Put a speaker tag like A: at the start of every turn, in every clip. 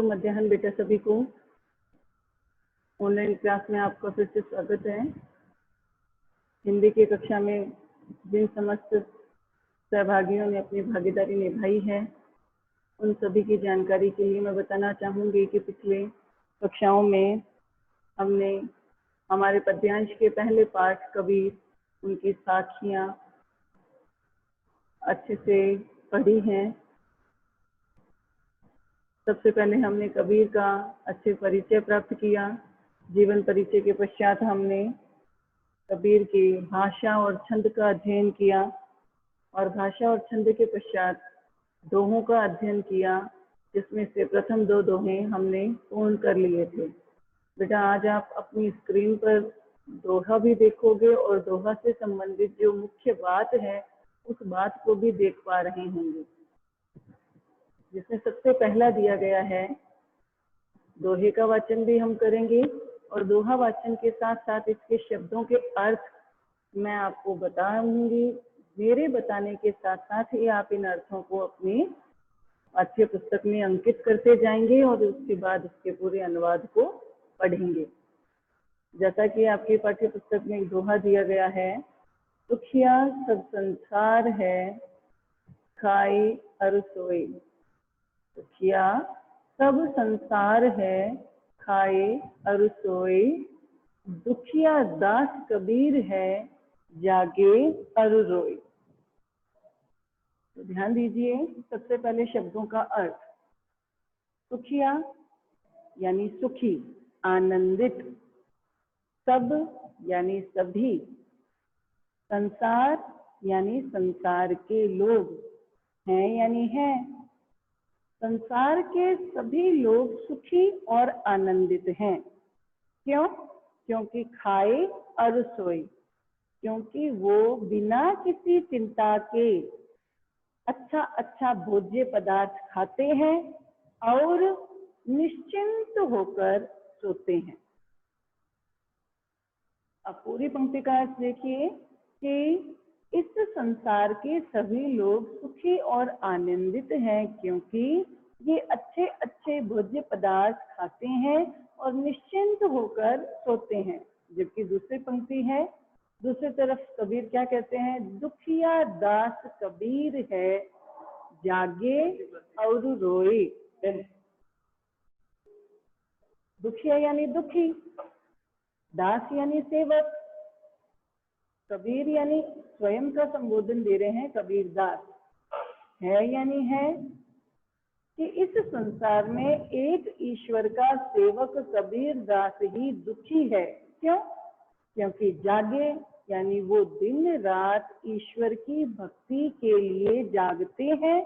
A: मध्याह्न बेटा सभी को। ऑनलाइन क्लास में आपका फिर से स्वागत है। हिंदी की कक्षा में जिन समस्त सहभागियों ने अपनी भागीदारी निभाई है उन सभी की जानकारी के लिए मैं बताना चाहूँगी कि पिछले कक्षाओं में हमने हमारे पद्यांश के पहले पाठ कबीर, उनकी साखियाँ अच्छे से पढ़ी हैं। सबसे पहले हमने कबीर का अच्छे परिचय प्राप्त किया। जीवन परिचय के पश्चात हमने कबीर की भाषा और छंद का अध्ययन किया और भाषा और छंद के पश्चात दोहों का अध्ययन किया, जिसमें से प्रथम दो दोहे हमने पूर्ण कर लिए थे। बेटा आज आप अपनी स्क्रीन पर दोहा भी देखोगे और दोहा से संबंधित जो मुख्य बात है उस बात को भी देख पा रहे होंगे, जिसमें सबसे पहला दिया गया है। दोहे का वाचन भी हम करेंगे और दोहा वाचन के साथ साथ इसके शब्दों के अर्थ मैं आपको बताऊंगी। मेरे बताने के साथ साथ ही आप इन अर्थों को अपनी पाठ्य पुस्तक में अंकित करते जाएंगे और उसके बाद उसके पूरे अनुवाद को पढ़ेंगे। जैसा कि आपकी पाठ्य पुस्तक में एक दोहा दिया गया है, दुखिया सब संसार है खाई अर सोई। दुखिया सब संसार है खाए अर सोई। दुखिया दास कबीर है जागे अर रोई। तो ध्यान दीजिए, सबसे पहले शब्दों का अर्थ। दुखिया यानी सुखी, आनंदित। सब यानी सभी। संसार यानी संसार के लोग। हैं यानी है। संसार के सभी लोग सुखी और आनंदित हैं। क्यों? क्योंकि खाए और सोए, क्योंकि वो बिना किसी चिंता के अच्छा अच्छा भोज्य पदार्थ खाते हैं और निश्चिंत होकर सोते हैं। अब पूरी पंक्ति का अर्थ देखिए कि इस संसार के सभी लोग सुखी और आनंदित हैं क्योंकि ये अच्छे अच्छे भोज्य पदार्थ खाते हैं और निश्चिंत होकर सोते हैं। जबकि दूसरी पंक्ति है, दूसरी तरफ कबीर क्या कहते हैं, दुखिया दास कबीर है जागे और रोए। दुखिया यानी दुखी, दास यानी सेवक, कबीर यानी स्वयं का संबोधन दे रहे हैं कबीर दास। है यानी है कि इस संसार में एक ईश्वर का सेवक कबीर दास ही दुखी है। क्यों? क्योंकि जागे यानी वो दिन रात ईश्वर की भक्ति के लिए जागते हैं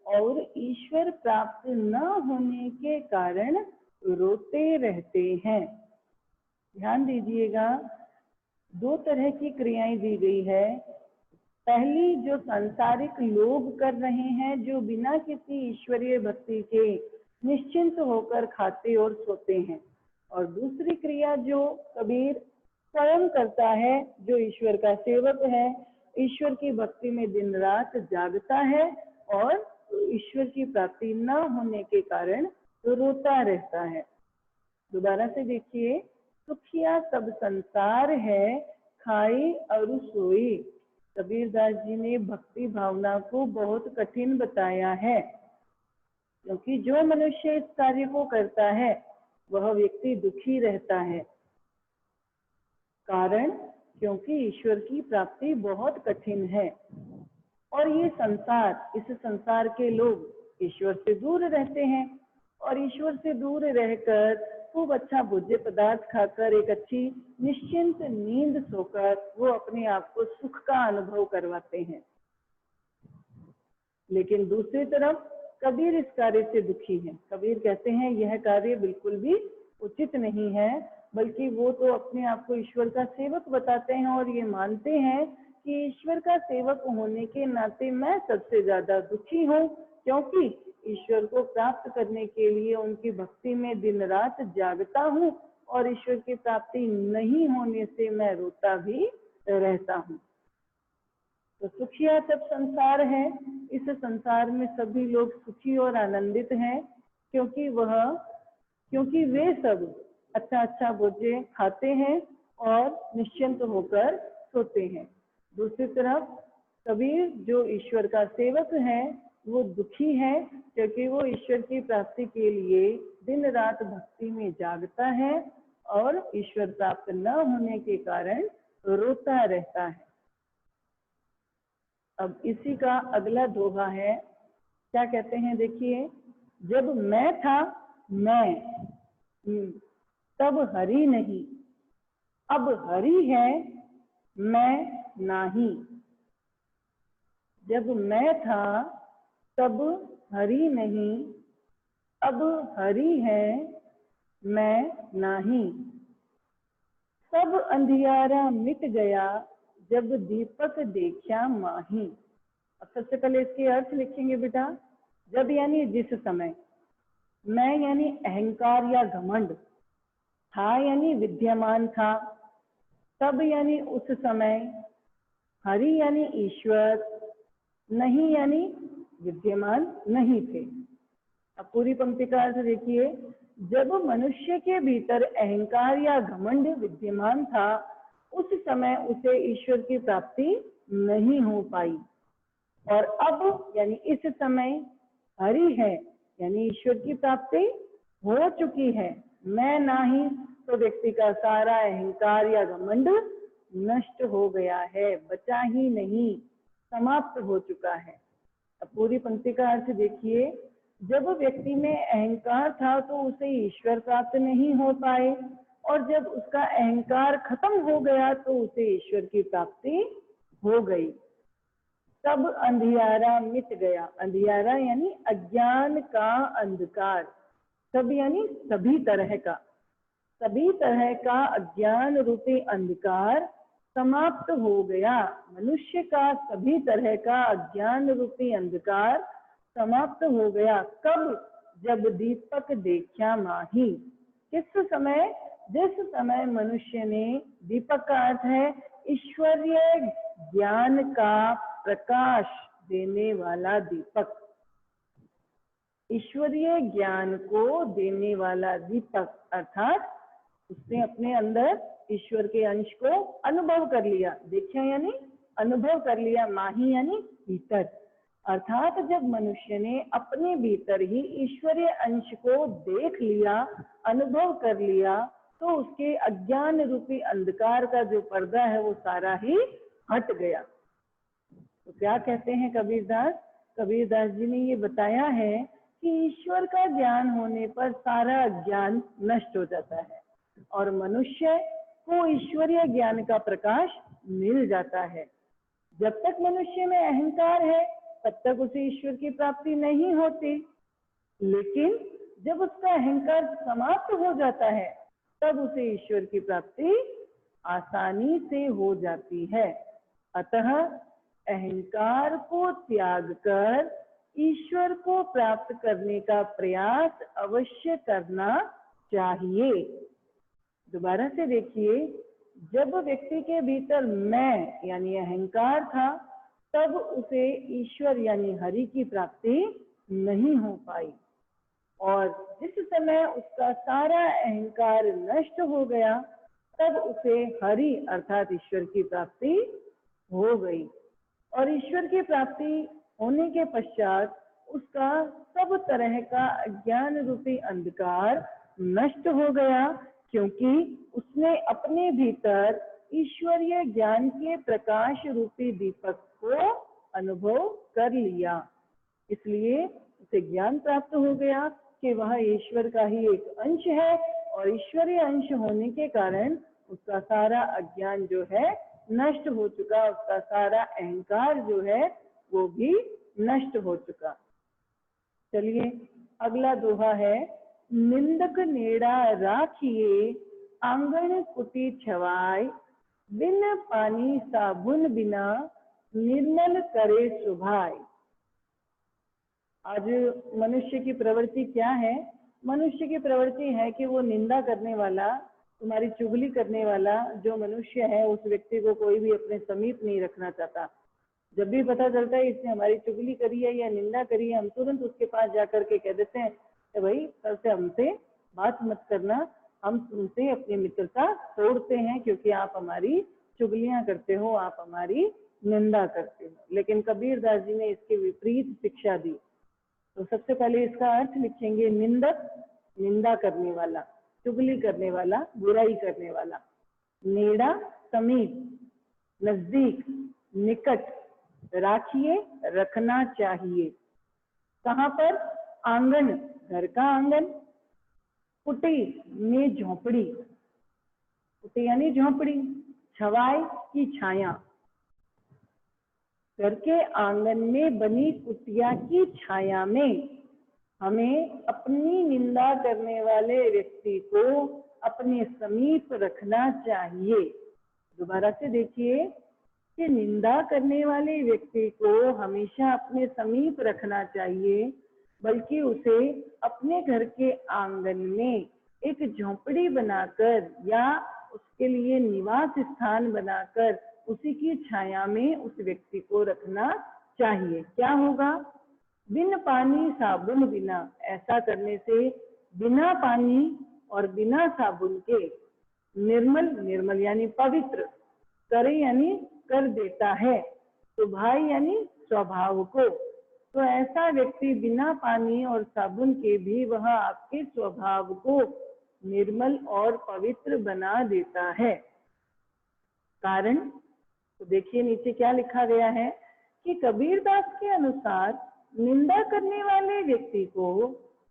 A: और ईश्वर प्राप्त न होने के कारण रोते रहते हैं। ध्यान दीजिएगा, दो तरह की क्रियाएं दी गई है। पहली जो सांसारिक लोग कर रहे हैं, जो बिना किसी ईश्वरीय भक्ति के निश्चिंत होकर खाते और सोते हैं, और दूसरी क्रिया जो कबीर स्वयं करता है, जो ईश्वर का सेवक है, ईश्वर की भक्ति में दिन रात जागता है और ईश्वर की प्राप्ति न होने के कारण तो रोता रहता है। दोबारा से देखिए, सुखिया सब संसार है खाई और सोई। कबीरदास जी ने भक्ति भावना को बहुत कठिन बताया है, क्योंकि जो मनुष्य इस कार्य को करता है वह व्यक्ति दुखी रहता है। कारण क्योंकि ईश्वर की प्राप्ति बहुत कठिन है और ये संसार, इस संसार के लोग ईश्वर से दूर रहते हैं और ईश्वर से दूर रहकर खूब अच्छा भोज्य पदार्थ खाकर एक अच्छी निश्चिंत नींद सोकर वो अपने आप को सुख का अनुभव करवाते हैं। लेकिन दूसरी तरफ कबीर इस कार्य से दुखी है। कबीर कहते हैं यह कार्य बिल्कुल भी उचित नहीं है, बल्कि वो तो अपने आप को ईश्वर का सेवक बताते हैं और ये मानते हैं कि ईश्वर का सेवक होने के नाते मैं सबसे ज्यादा दुखी हूँ, क्योंकि ईश्वर को प्राप्त करने के लिए उनकी भक्ति में दिन रात जागता हूँ और ईश्वर की प्राप्ति नहीं होने से मैं रोता भी रहता हूँ। तो सुखिया सब संसार है, इस संसार में सभी लोग सुखी और आनंदित हैं। क्योंकि वे सब अच्छा अच्छा भोज्य खाते हैं और निश्चिंत होकर सोते हैं। दूसरी तरफ कबीर जो ईश्वर का सेवक है वो दुखी है, क्योंकि वो ईश्वर की प्राप्ति के लिए दिन रात भक्ति में जागता है और ईश्वर प्राप्त न होने के कारण रोता रहता है। अब इसी का अगला दोहा है, क्या कहते हैं देखिए, जब मैं था मैं, तब हरि नहीं, अब हरि है मैं नाही। जब मैं था तब हरि नहीं, अब हरि है मैं नाही। सब अंधियारा मिट गया, जब दीपक देखा माही। अब सबसे पहले इसके अर्थ लिखेंगे बेटा। जब यानी जिस समय, मैं यानी अहंकार या घमंड, था यानी विद्यमान था, तब यानी उस समय, हरि यानी ईश्वर, नहीं यानी विद्यमान नहीं थे। अब पूरी पंक्ति का अर्थ देखिए, जब मनुष्य के भीतर अहंकार या घमंड विद्यमान था, उस समय उसे ईश्वर की प्राप्ति नहीं हो पाई, और अब यानी इस समय हरि है यानी ईश्वर की प्राप्ति हो चुकी है। मैं नाही तो व्यक्ति का सारा अहंकार या घमंड नष्ट हो गया है, बचा ही नहीं, समाप्त हो चुका है। अब पूरी पंक्ति का अर्थ देखिए, जब व्यक्ति में अहंकार था तो उसे ईश्वर प्राप्त नहीं हो पाए, और जब उसका अहंकार खत्म हो गया तो उसे ईश्वर की प्राप्ति हो गई। तब अंधियारा मिट गया। अंधियारा यानी अज्ञान का अंधकार, सब यानी सभी तरह का अज्ञान रूपी अंधकार समाप्त हो गया। मनुष्य का सभी तरह का अज्ञान रूपी अंधकार समाप्त हो गया। कब? जब दीपक देखा माही। किस समय? जिस समय मनुष्य ने, दीपक का अर्थ है ईश्वरीय ज्ञान का प्रकाश देने वाला दीपक, ईश्वरीय ज्ञान को देने वाला दीपक, अर्थात उसने अपने अंदर ईश्वर के अंश को अनुभव कर लिया। देखा यानी अनुभव कर लिया, माही यानी भीतर, अर्थात जब मनुष्य ने अपने भीतर ही ईश्वरीय अंश को देख लिया, अनुभव कर लिया, तो उसके अज्ञान रूपी अंधकार का जो पर्दा है वो सारा ही हट गया। तो क्या कहते हैं कबीरदास? कबीरदास जी ने ये बताया है कि ईश्वर का ज्ञान होने पर सारा अज्ञान नष्ट हो जाता है और मनुष्य को ईश्वरीय ज्ञान का प्रकाश मिल जाता है। जब तक मनुष्य में अहंकार है तब तक उसे ईश्वर की प्राप्ति नहीं होती, लेकिन जब उसका अहंकार समाप्त हो जाता है तब उसे ईश्वर की प्राप्ति आसानी से हो जाती है। अतः अहंकार को त्याग कर ईश्वर को प्राप्त करने का प्रयास अवश्य करना चाहिए। दोबारा से देखिए, जब व्यक्ति के भीतर मैं यानी अहंकार था तब उसे ईश्वर यानी हरि की प्राप्ति नहीं हो पाई, और जिस समय उसका सारा अहंकार नष्ट हो गया तब उसे हरि अर्थात ईश्वर की प्राप्ति हो गई। और ईश्वर की प्राप्ति होने के पश्चात उसका सब तरह का अज्ञान रूपी अंधकार नष्ट हो गया, क्योंकि उसने अपने भीतर ईश्वरीय ज्ञान के प्रकाश रूपी दीपक को अनुभव कर लिया। इसलिए उसे ज्ञान प्राप्त हो गया कि वह ईश्वर का ही एक अंश है, और ईश्वरीय अंश होने के कारण उसका सारा अज्ञान जो है नष्ट हो चुका, उसका सारा अहंकार जो है वो भी नष्ट हो चुका। चलिए अगला दोहा है, निंदक नेड़ा राखिए आंगन कुटी छवाय, बिन पानी साबुन बिना निर्मल करे सुभाय। आज मनुष्य की प्रवृत्ति क्या है? मनुष्य की प्रवृत्ति है कि वो निंदा करने वाला, तुम्हारी चुगली करने वाला जो मनुष्य है उस व्यक्ति को कोई भी अपने समीप नहीं रखना चाहता। जब भी पता चलता है इसने हमारी चुगली करी है या निंदा करी है, हम तुरंत उसके पास जाकर के कह देते हैं कि भाई कल से हमसे बात मत करना, हम तुमसे अपनी मित्रता तोड़ते हैं क्योंकि आप हमारी चुगलियां करते हो, आप हमारी निंदा करते हो। लेकिन कबीरदास जी ने इसके विपरीत शिक्षा दी। तो सबसे पहले इसका अर्थ लिखेंगे निंदक, निंदा करने वाला, चुगली करने वाला, बुराई करने वाला। नेड़ा समीप, नजदीक, निकट, राखिए, रखना चाहिए। कहाँ पर? आंगन, घर का आंगन। कुटी में झोपड़ी, कुटी यानी झोपड़ी। छवाई की छाया, घर के आंगन में बनी कुटिया की छाया में हमें अपनी निंदा करने वाले व्यक्ति को अपने समीप रखना चाहिए। दोबारा से देखिए कि निंदा करने वाले व्यक्ति को हमेशा अपने समीप रखना चाहिए, बल्कि उसे अपने घर के आंगन में एक झोपड़ी बनाकर या उसके लिए निवास स्थान बनाकर उसी की छाया में उस व्यक्ति को रखना चाहिए। क्या होगा? बिन पानी साबुन बिना, ऐसा करने से बिना पानी और बिना साबुन के निर्मल, निर्मल यानी पवित्र, करे यानी कर देता है, स्वभाव यानी स्वभाव को। तो ऐसा व्यक्ति बिना पानी और साबुन के भी वह आपके स्वभाव को निर्मल और पवित्र बना देता है। कारण तो देखिए नीचे क्या लिखा गया है कि कबीरदास के अनुसार निंदा करने वाले व्यक्ति को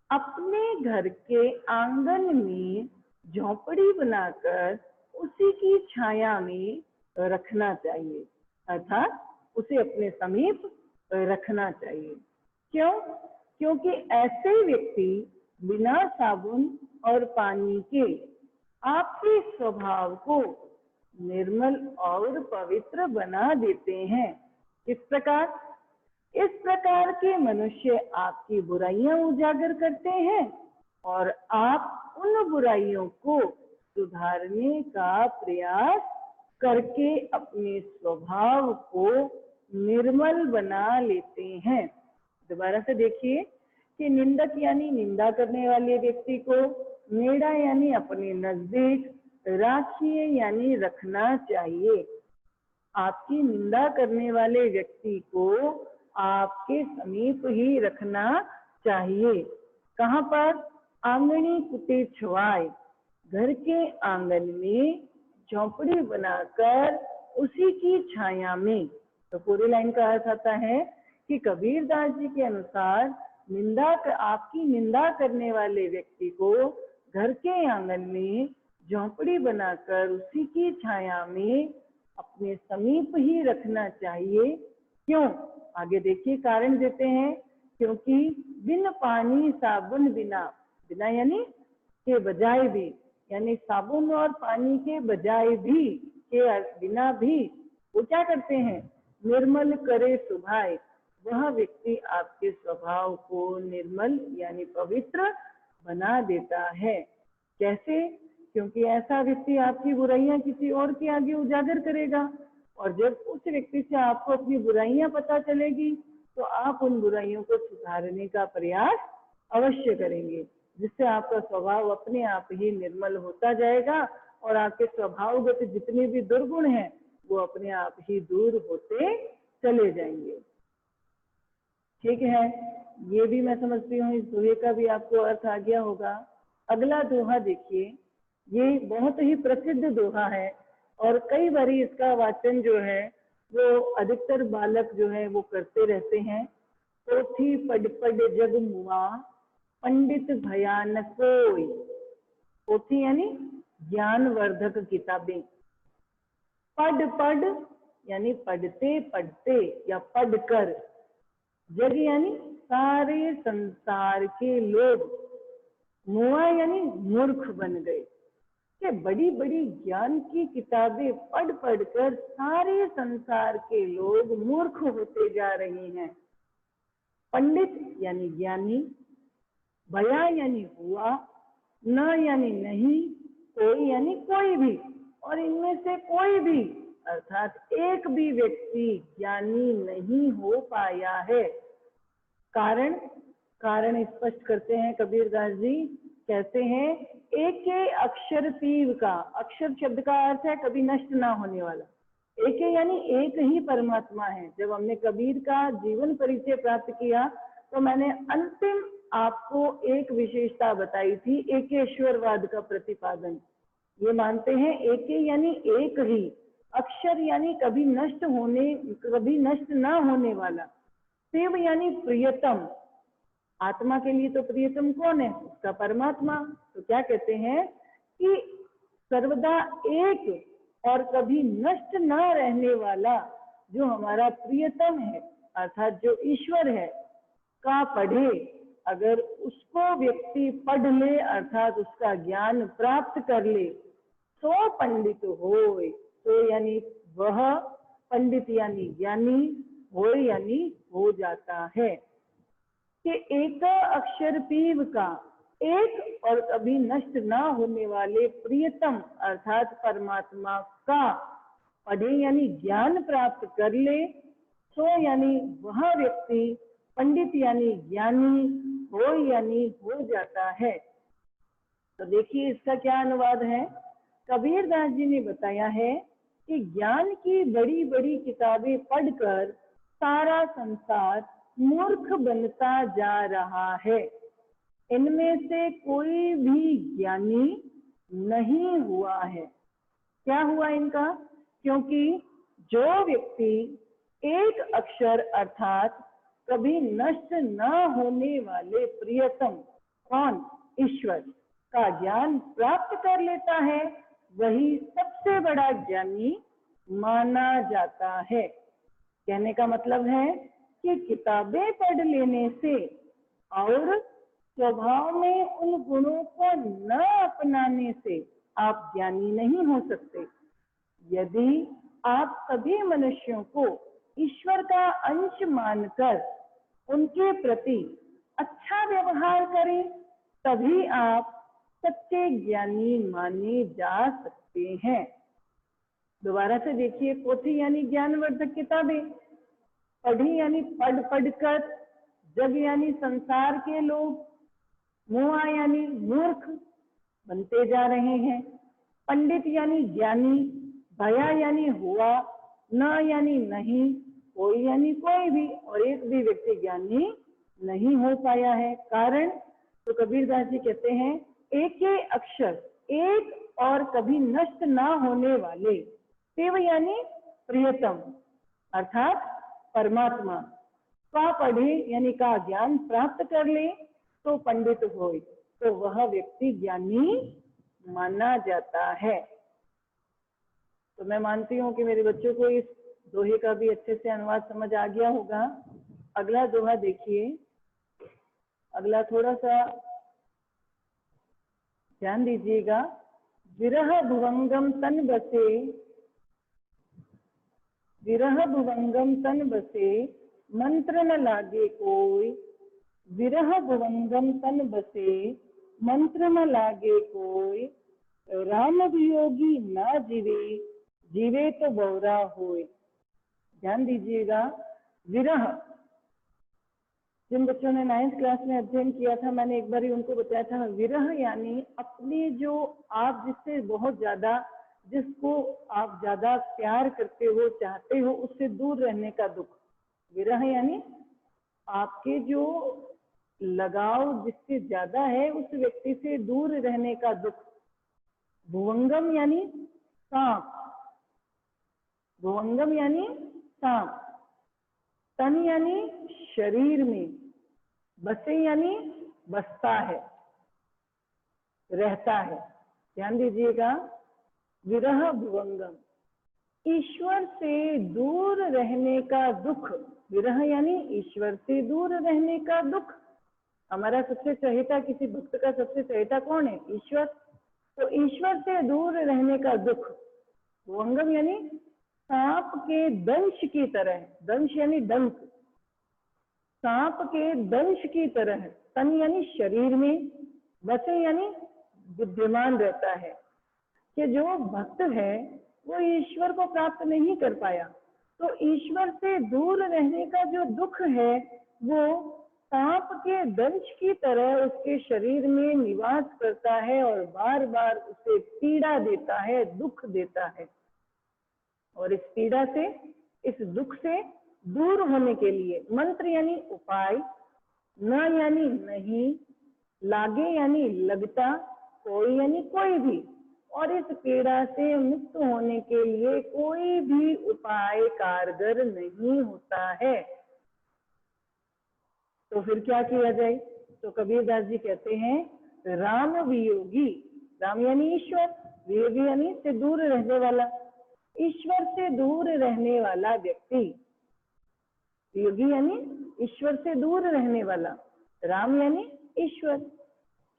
A: अपने घर के आंगन में झोपड़ी बनाकर उसी की छाया में रखना चाहिए, अर्थात उसे अपने समीप रखना चाहिए। क्यों? क्योंकि ऐसे व्यक्ति बिना साबुन और पानी के आपके स्वभाव को निर्मल और पवित्र बना देते हैं। इस प्रकार के मनुष्य आपकी बुराइयां उजागर करते हैं और आप उन बुराइयों को सुधारने का प्रयास करके अपने स्वभाव को निर्मल बना लेते हैं। दोबारा से देखिए कि निंदक यानी निंदा करने वाले व्यक्ति को, नेड़ा यानी अपने नजदीक, राखिए यानी रखना चाहिए। आपकी निंदा करने वाले व्यक्ति को आपके समीप ही रखना चाहिए। कहाँ पर? आंगनी कुटी छवाए, घर के आंगन में झोपड़ी बनाकर उसी की छाया में। तो पूरी लाइन का अर्थ आता है कि कबीरदास जी के अनुसार आपकी निंदा करने वाले व्यक्ति को घर के आंगन में झोपड़ी बनाकर उसी की छाया में अपने समीप ही रखना चाहिए। क्यों? आगे देखिए कारण देते हैं, क्योंकि बिन पानी साबुन बिना, बिना यानी के बजाय भी, यानी साबुन और पानी के बजाय भी, के बिना भी वो क्या करते हैं? निर्मल करे सुभाए, वह व्यक्ति आपके स्वभाव को निर्मल यानी पवित्र बना देता है। कैसे? क्योंकि ऐसा व्यक्ति आपकी बुराइयां किसी और के आगे उजागर करेगा, और जब उस व्यक्ति से आपको अपनी बुराइयां पता चलेगी तो आप उन बुराइयों को सुधारने का प्रयास अवश्य करेंगे, जिससे आपका स्वभाव अपने आप ही निर्मल होता जाएगा और आपके स्वभावगत जितने भी दुर्गुण हैं वो अपने आप ही दूर होते चले जाएंगे। ठीक है, ये भी मैं समझती हूँ इस दोहे का भी आपको अर्थ आ गया होगा। अगला दोहा देखिए, ये बहुत ही प्रसिद्ध दोहा है और कई बार इसका वाचन जो है वो अधिकतर बालक जो है वो करते रहते हैं। पोथी पढ़ पढ़ जग मुआ, पंडित भयानक कोई। पोथी यानी ज्ञानवर्धक किताबें, पढ़ पढ़ यानी पढ़ते पढ़ते या पढ़कर, जग यानी सारे संसार के लोग, मुआ यानी मूर्ख बन गए, कि बड़ी बड़ी ज्ञान की किताबें पढ़ पढ़कर सारे संसार के लोग मूर्ख होते जा रहे हैं। पंडित यानी ज्ञानी, भया यानी हुआ, न यानी नहीं, कोई यानी कोई भी, और इनमें से कोई भी अर्थात एक भी व्यक्ति ज्ञानी नहीं हो पाया है। कारण कारण स्पष्ट करते हैं कबीरदास जी, कहते हैं एक अक्षर पीव का, अक्षर शब्द का अर्थ है कभी नष्ट ना होने वाला, एक यानी एक ही परमात्मा है। जब हमने कबीर का जीवन परिचय प्राप्त किया तो मैंने अंतिम आपको एक विशेषता बताई थी, एकेश्वरवाद का प्रतिपादन। ये मानते हैं एक यानी एक ही, अक्षर यानी कभी नष्ट ना होने वाला, शिव यानी प्रियतम, आत्मा के लिए तो प्रियतम कौन है, उसका परमात्मा। तो क्या कहते हैं कि सर्वदा एक और कभी नष्ट ना रहने वाला जो हमारा प्रियतम है, अर्थात जो ईश्वर है, का पढ़े, अगर उसको व्यक्ति पढ़ ले अर्थात उसका ज्ञान प्राप्त कर ले, तो पंडित होय, तो यानी वह पंडित यानी ज्ञानी, होय यानी हो जाता है। कि एक अक्षर पीव का, एक और कभी नष्ट ना होने वाले प्रियतम अर्थात परमात्मा का पढ़े यानी ज्ञान प्राप्त कर ले, सो यानी वह व्यक्ति पंडित यानी ज्ञानी, हो यानी हो जाता है। तो देखिए इसका क्या अनुवाद है। कबीरदास जी ने बताया है कि ज्ञान की बड़ी बड़ी किताबें पढ़कर सारा संसार मूर्ख बनता जा रहा है, इनमें से कोई भी ज्ञानी नहीं हुआ है। क्या हुआ इनका? क्योंकि जो व्यक्ति एक अक्षर अर्थात कभी नष्ट न होने वाले प्रियतम, कौन? ईश्वर का ज्ञान प्राप्त कर लेता है, वही सबसे बड़ा ज्ञानी माना जाता है। कहने का मतलब है कि किताबें पढ़ लेने से और स्वभाव में उन गुणों को न अपनाने से आप ज्ञानी नहीं हो सकते। यदि आप सभी मनुष्यों को ईश्वर का अंश मानकर उनके प्रति अच्छा व्यवहार करें, तभी आप सच्चे ज्ञानी माने जा सकते हैं। दोबारा से देखिए, पोथी यानी ज्ञानवर्धक किताबें, पढ़ी यानी पढ़ पढ़कर, जग यानी संसार के लोग, मुआ यानी मूर्ख बनते जा रहे हैं, पंडित यानी ज्ञानी, भया यानी हुआ, न यानी नहीं, कोई यानी कोई भी, और एक भी व्यक्ति ज्ञानी नहीं हो पाया है। कारण तो कबीरदास जी कहते हैं एक ही अक्षर, एक और कभी नष्ट ना होने वाले, शिव यानी प्रियतम अर्थात परमात्मा का पढ़े यानी का ज्ञान प्राप्त कर ले तो पंडित होए, तो वह व्यक्ति ज्ञानी माना जाता है। तो मैं मानती हूँ कि मेरे बच्चों को इस दोहे का भी अच्छे से अनुवाद समझ आ गया होगा। अगला दोहा देखिए, अगला थोड़ा सा ध्यान दीजिएगा। विरह भुवंगम तन बसे, विरह भुवंगम तन बसे, मंत्र न लागे कोई, विरह भुवंगम तन बसे, मंत्र न लागे कोई, राम वियोगी ना जीवे, जीवे तो बौरा होए। ध्यान दीजिएगा, विरह, जिन बच्चों ने 9th क्लास में अध्ययन किया था, मैंने एक बार ही उनको बताया था, विरह यानी अपने जो आप जिससे बहुत ज्यादा, जिसको आप ज्यादा प्यार करते हो, चाहते हो, उससे दूर रहने का दुख। विरह यानी आपके जो लगाव जिससे ज्यादा है उस व्यक्ति से दूर रहने का दुख। भुवंगम यानी सांप, भुवंगम यानी सांप, तन यानी शरीर में, बसे यानी बसता है, रहता है। ध्यान दीजिएगा, विरह भुवंगम, ईश्वर से दूर रहने का दुख। विरह यानी ईश्वर से दूर रहने का दुख। हमारा सबसे चहेता, किसी भक्त का सबसे चहेता कौन है? ईश्वर। तो ईश्वर से दूर रहने का दुख। भुवंगम यानी सांप के दंश की तरह, दंश यानी दंश, सांप के दंश की तरह, तन यानी शरीर में, बसे यानी विद्यमान रहता है। कि जो भक्त है वो ईश्वर को प्राप्त नहीं कर पाया, तो ईश्वर से दूर रहने का जो दुख है वो सांप के दंश की तरह उसके शरीर में निवास करता है और बार बार उसे पीड़ा देता है, दुख देता है। और इस पीड़ा से, इस दुख से दूर होने के लिए मंत्र यानी उपाय, न यानी नहीं, लागे यानी लगता, कोई यानी कोई भी, और इस पीड़ा से मुक्त होने के लिए कोई भी उपाय कारगर नहीं होता है। तो फिर क्या किया जाए? तो कबीरदास जी कहते हैं राम वियोगी, राम यानी ईश्वर, वियोगी यानी से दूर रहने वाला, ईश्वर से दूर रहने वाला व्यक्ति, वियोगी यानी ईश्वर से दूर रहने वाला, राम यानी ईश्वर,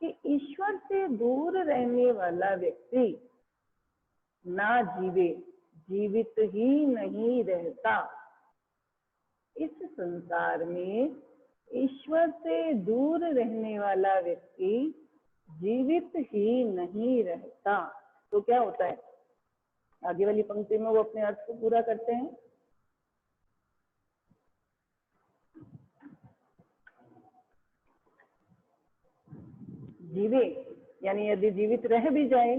A: कि ईश्वर से दूर रहने वाला व्यक्ति ना जीवे, जीवित ही नहीं रहता। इस संसार में ईश्वर से दूर रहने वाला व्यक्ति जीवित ही नहीं रहता। तो क्या होता है? आगे वाली पंक्ति में वो अपने अर्थ को पूरा करते हैं। जीवे यानी यदि जीवित रह भी जाए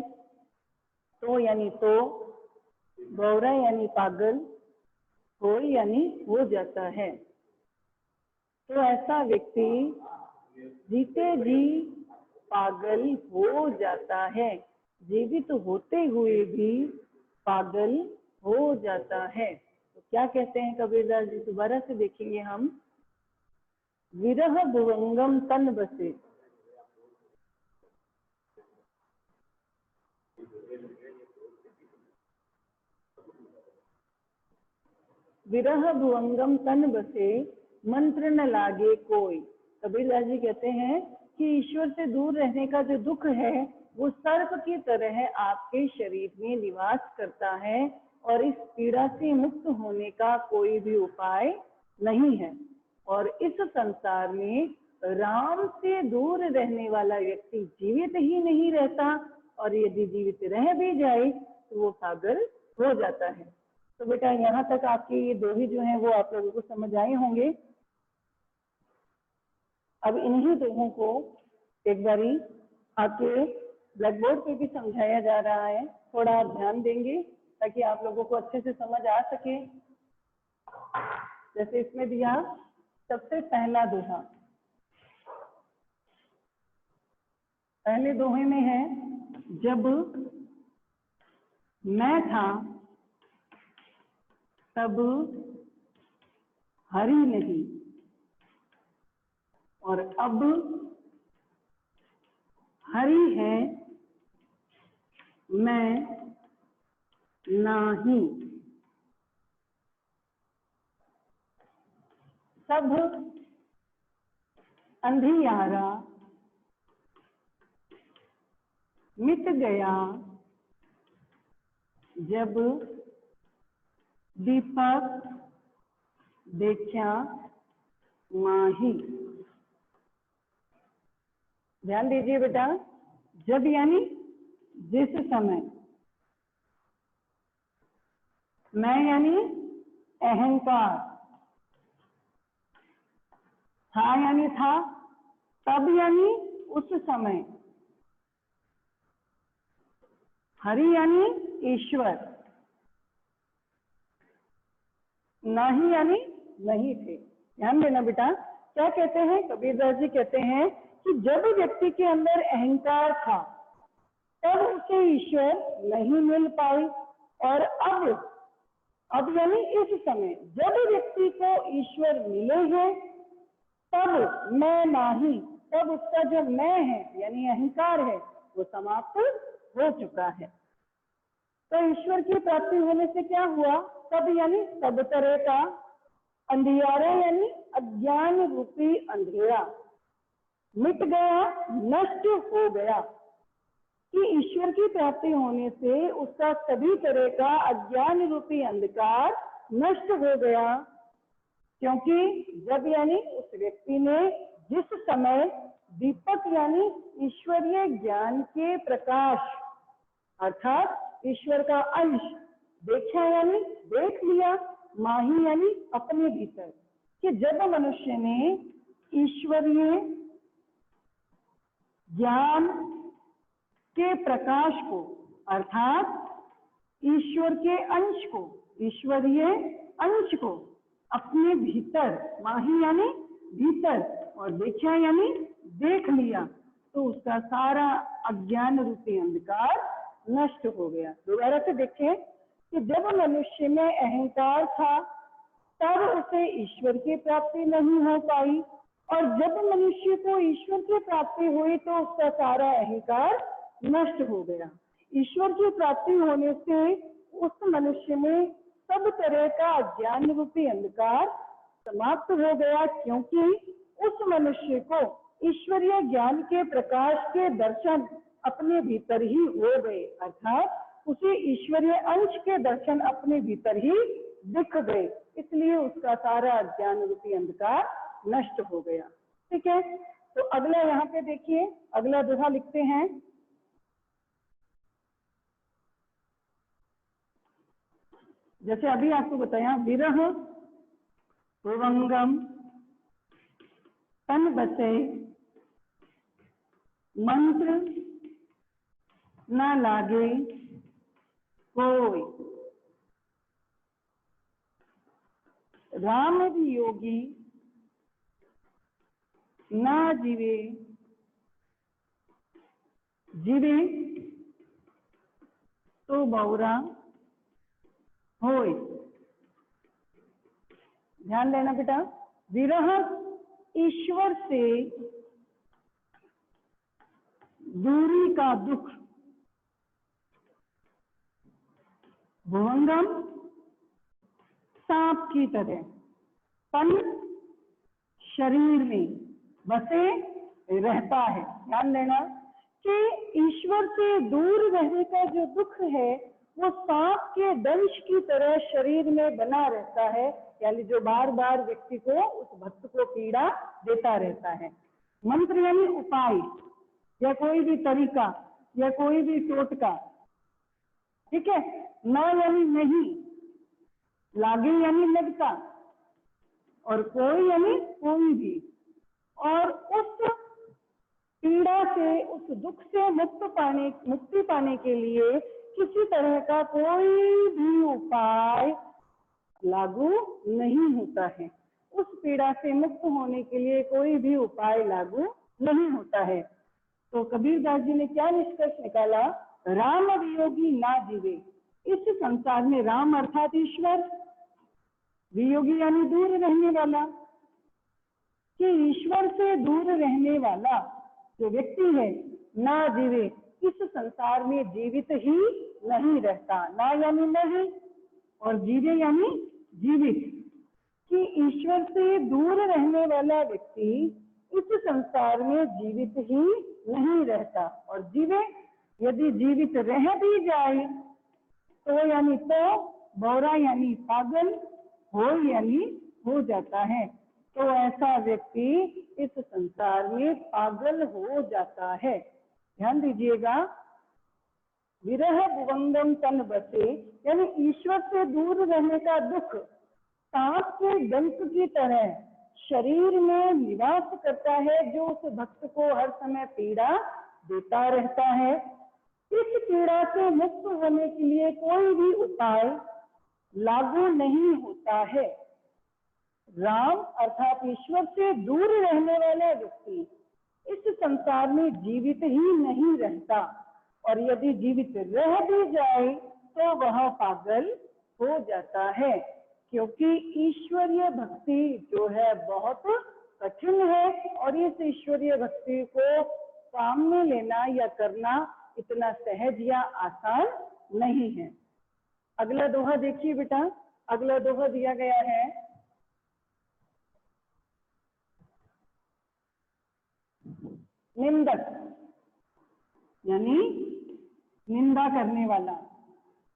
A: तो, यानी तो, गौरा यानी पागल, हो यानी हो जाता है। तो ऐसा व्यक्ति जीते जी पागल हो जाता है, जीवित होते हुए भी पागल हो जाता है। तो क्या कहते हैं कबीरदास जी? दोबारा से देखेंगे हम। विरह भुवंगम तन बसे, विरह भुवंगम तन बसे, मंत्र न लागे कोई। कबीरदास जी कहते हैं कि ईश्वर से दूर रहने का जो दुख है वो सर्प की तरह आपके शरीर में निवास करता है और इस पीड़ा से मुक्त होने का कोई भी उपाय नहीं है। और इस संसार में राम से दूर रहने वाला व्यक्ति जीवित ही नहीं रहता, और यदि जीवित रह भी जाए तो वो पागल हो जाता है। तो बेटा यहाँ तक आपके ये दोहे जो हैं वो आप लोगों को समझ आए होंगे। अब इन्हीं दोहों को एक बारी आपके ब्लैक बोर्ड पे भी समझाया जा रहा है, थोड़ा आप ध्यान देंगे ताकि आप लोगों को अच्छे से समझ आ सके। जैसे इसमें दिया सबसे पहला दोहा, पहले दोहे में है, जब मैं था तब हरि नहीं, और अब हरि है मैं नाही। सब अंधियारा मिट गया, जब दीपक देखा माही। ध्यान दीजिए बेटा, जब यानी जिस समय, मैं यानी अहंकार, था यानी था, तब यानी उस समय, हरि यानी ईश्वर, नहीं यानी नहीं थे। ध्यान देना बेटा, क्या कहते हैं कबीरदास जी? कहते हैं कि जब व्यक्ति के अंदर अहंकार था तब उसे ईश्वर नहीं मिल पाई, और अब यानी इस समय जब व्यक्ति को ईश्वर मिले हैं तब मैं नहीं, तब उसका जो मैं है यानी अहंकार है वो समाप्त हो चुका है। तो ईश्वर की प्राप्ति होने से क्या हुआ? सब यानी सब तरह का अंधियारा यानी अज्ञान रूपी अंधेरा मिट गया, नष्ट हो गया। कि ईश्वर की प्राप्ति होने से उसका सभी तरह का अज्ञान रूपी अंधकार नष्ट हो गया, क्योंकि जब यानी उस व्यक्ति ने जिस समय दीपक यानी ईश्वरीय ज्ञान के प्रकाश अर्थात ईश्वर का अंश देखा यानी देख लिया, माही यानी अपने भीतर, कि जब मनुष्य ने ईश्वरीय ज्ञान के प्रकाश को अर्थात ईश्वर के अंश को, ईश्वरीय अंश को अपने भीतर, माही यानी भीतर और देखा यानी देख लिया, तो उसका सारा अज्ञान रूपी अंधकार नष्ट हो गया। दोबारा से देखें कि जब मनुष्य में अहंकार था तब उसे ईश्वर की प्राप्ति नहीं हो पाई, और जब मनुष्य को ईश्वर की प्राप्ति हुई तो उसका सारा अहंकार नष्ट हो गया। ईश्वर की प्राप्ति होने से उस मनुष्य में सब तरह का अज्ञान रूपी अंधकार समाप्त हो गया, क्योंकि उस मनुष्य को ईश्वरीय ज्ञान के प्रकाश के दर्शन अपने भीतर ही हो गए, अर्थात उसे ईश्वरीय अंश के दर्शन अपने भीतर ही दिख गए, इसलिए उसका सारा अज्ञान रूपी अंधकार नष्ट हो गया। ठीक है, तो अगला यहाँ पे देखिए, अगला दोहा लिखते हैं। जैसे अभी आपको बताया, विरह भुवंगम तन बसे मंत्र न लागे कोई, राम वियोगी ना जीवे जीवे तो बौरा होय। ध्यान देना बेटा, विरह ईश्वर से दूरी का दुख, भुवंगम सांप की तरह, तन शरीर में बसे रहता है। ध्यान देना कि ईश्वर से दूर रहने का जो दुख है वो सांप के दंश की तरह शरीर में बना रहता है, यानी जो बार बार व्यक्ति को, उस भक्त को पीड़ा देता रहता है। मंत्र यानी उपाय या कोई भी तरीका या कोई भी टोटका, ठीक है। न यानी नहीं, लागे यानी लगता, और कोई यानी कोई भी, और उस पीड़ा से, उस दुख से मुक्ति पाने के लिए किसी तरह का कोई भी उपाय लागू नहीं होता है। उस पीड़ा से मुक्त होने के लिए कोई भी उपाय लागू नहीं होता है। तो कबीरदास जी ने क्या निष्कर्ष निकाला? राम वियोगी ना जीवे। इस संसार में राम अर्थात ईश्वर, वियोगी यानी दूर रहने वाला, कि ईश्वर से दूर रहने वाला जो व्यक्ति है ना जीवे, इस संसार में जीवित ही नहीं रहता। ना यानी नहीं और जीवे यानी जीवित, कि ईश्वर से दूर रहने वाला व्यक्ति इस संसार में जीवित ही नहीं रहता। और जीवे, यदि जीवित रह भी जाए तो यानी तो, बौरा यानी पागल, हो यानी हो जाता है। तो ऐसा व्यक्ति इस संसार में पागल हो जाता है। ध्यान दीजिएगा, विरह भुवंगम तन बसे, यानी ईश्वर से दूर रहने का दुख सांप के डंक की तरह शरीर में निवास करता है, जो उस भक्त को हर समय पीड़ा देता रहता है। इस पीड़ा से मुक्त होने के लिए कोई भी उपाय लागू नहीं होता है। राम अर्थात ईश्वर से दूर रहने वाला व्यक्ति इस संसार में जीवित ही नहीं रहता, और यदि जीवित रह भी जाए तो वह पागल हो जाता है, क्योंकि ईश्वरीय भक्ति जो है बहुत कठिन है, और इस ईश्वरीय भक्ति को काम में लेना या करना इतना सहज या आसान नहीं है। अगला दोहा देखिए बेटा, अगला दोहा दिया गया है, निंदक यानी निंदा करने वाला,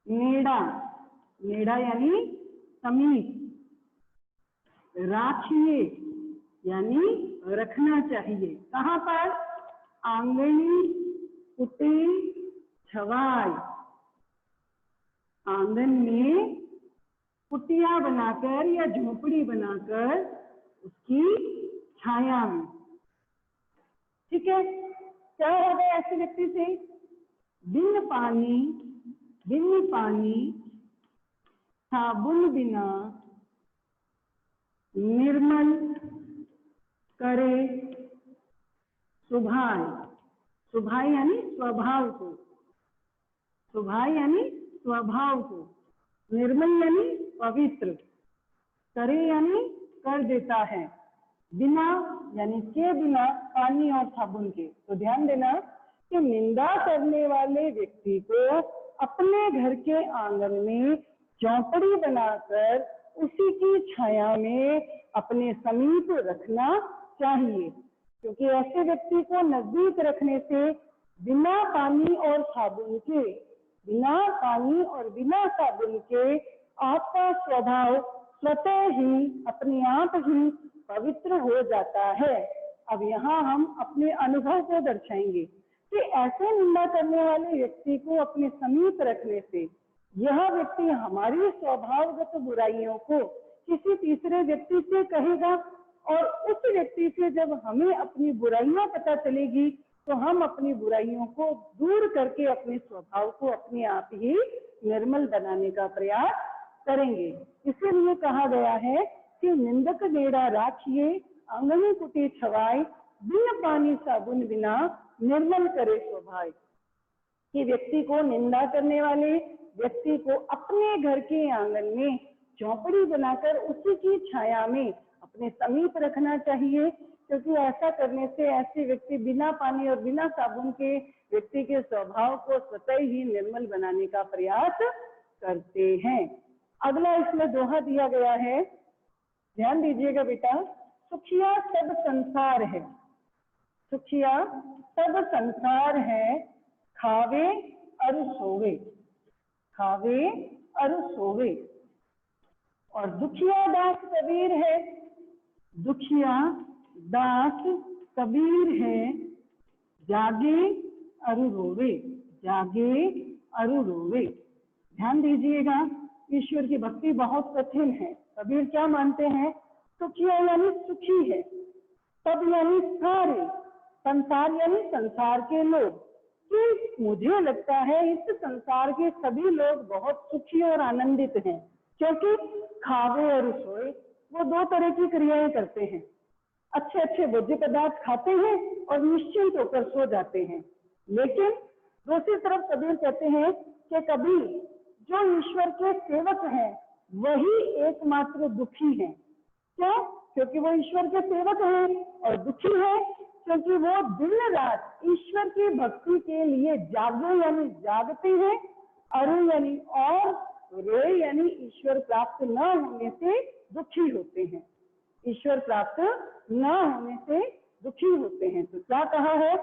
A: नेड़ा, नेड़ा यानी समीप, राखिए यानी रखना चाहिए। कहाँ पर? आंगनी कुटी छवाई, आंगन में कुटिया बनाकर या झोपड़ी बनाकर उसकी छाया में। ठीक है, क्या हो गया ऐसे व्यक्ति से? बिन पानी साबुन बिना निर्मल करे सुभाय। सुभाय यानी स्वभाव को, सुभाय यानी स्वभाव को, निर्मल यानी पवित्र, करे यानी कर देता है, बिना यानी के बिना पानी और साबुन के। तो ध्यान देना कि निंदा करने वाले व्यक्ति को अपने घर के आंगन में चौपड़ी बनाकर उसी की छाया में अपने समीप रखना चाहिए, क्योंकि ऐसे व्यक्ति को नजदीक रखने से बिना पानी और साबुन के, बिना पानी और बिना साबुन के आपका स्वभाव स्वतः ही अपने आप ही पवित्र हो जाता है। अब यहाँ हम अपने अनुभव को दर्शाएंगे कि ऐसे निंदा करने वाले व्यक्ति को अपने समीप रखने से यह व्यक्ति हमारी स्वभावगत बुराइयों को किसी तीसरे व्यक्ति से कहेगा, और उस व्यक्ति से जब हमें अपनी बुराइयां पता चलेगी तो हम अपनी बुराइयों को दूर करके अपने स्वभाव को अपने आप ही निर्मल बनाने का प्रयास करेंगे। इसीलिए कहा गया है कि निंदक बेड़ा राखिए आंगनी कुटी छवाए, बिन पानी साबुन बिना निर्मल करे स्वभाव। कि व्यक्ति को, निंदा करने वाले व्यक्ति को अपने घर के आंगन में चौपड़ी बनाकर उसी की छाया में अपने समीप रखना चाहिए, क्योंकि ऐसा करने से ऐसे व्यक्ति बिना पानी और बिना साबुन के व्यक्ति के स्वभाव को स्वतः ही निर्मल बनाने का प्रयास करते हैं। अगला इसमें दोहा दिया गया है, ध्यान दीजिएगा बेटा। सुखिया सब संसार है, सुखिया सब संसार है, खावे और सोवे, खावे और सोवे। और दुखिया दास कबीर है, दुखिया दास कबीर है, जागे और रोवे, जागे और रोवे। ध्यान दीजिएगा, ईश्वर की भक्ति बहुत कठिन है। कबीर क्या मानते हैं? सुखिया यानी सुखी है, सब यानी सारे, संसार यानी संसार के लोग। कि मुझे लगता है इस संसार के सभी लोग बहुत सुखी और आनंदित हैं, क्योंकि खावे और सोए, वो दो तरह की क्रियाएं करते हैं। अच्छे अच्छे भोज्य पदार्थ खाते हैं और निश्चिंत होकर सो जाते हैं। लेकिन दूसरी तरफ कबीर कहते हैं कि कभी जो ईश्वर के सेवक हैं वही एकमात्र दुखी हैं। क्यों? क्योंकि वो ईश्वर के सेवक हैं, और दुखी है क्योंकि वो दिन रात ईश्वर की भक्ति के लिए जागे यानी जागते हैं, अरु यानी और, रोए यानी ईश्वर प्राप्त न होने से दुखी होते हैं, ईश्वर प्राप्त न होने से दुखी होते हैं। तो क्या कहा है?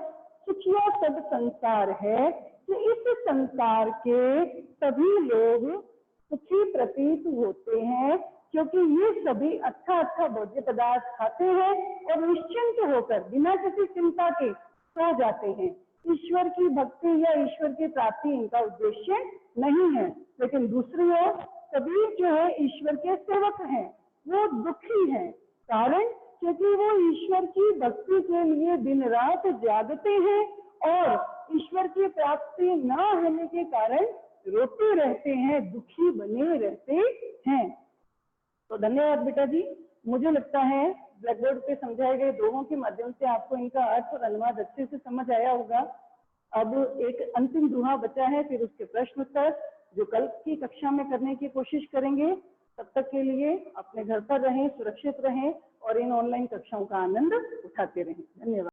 A: सुखिया सब संसार है, कि इस संसार के सभी लोग सुखी प्रतीत होते हैं, क्योंकि ये सभी अच्छा अच्छा भोज्य पदार्थ खाते हैं और निश्चिंत होकर बिना किसी चिंता के सो जाते हैं। ईश्वर की भक्ति या ईश्वर की प्राप्ति इनका उद्देश्य नहीं है। लेकिन दूसरी ओर कबीर जो है ईश्वर के सेवक हैं, वो दुखी हैं। कारण क्योंकि वो ईश्वर की भक्ति के लिए दिन रात जागते हैं और ईश्वर की प्राप्ति न होने के कारण रोते रहते हैं, दुखी बने रहते हैं। तो धन्यवाद बेटा जी। मुझे लगता है ब्लैक बोर्ड पे समझाए गए दोहों के माध्यम से आपको इनका अर्थ और अनुवाद अच्छे से समझ आया होगा। अब एक अंतिम दोहा बचा है, फिर उसके प्रश्न उत्तर जो कल की कक्षा में करने की कोशिश करेंगे। तब तक के लिए अपने घर पर रहें, सुरक्षित रहें और इन ऑनलाइन कक्षाओं का आनंद उठाते रहें। धन्यवाद।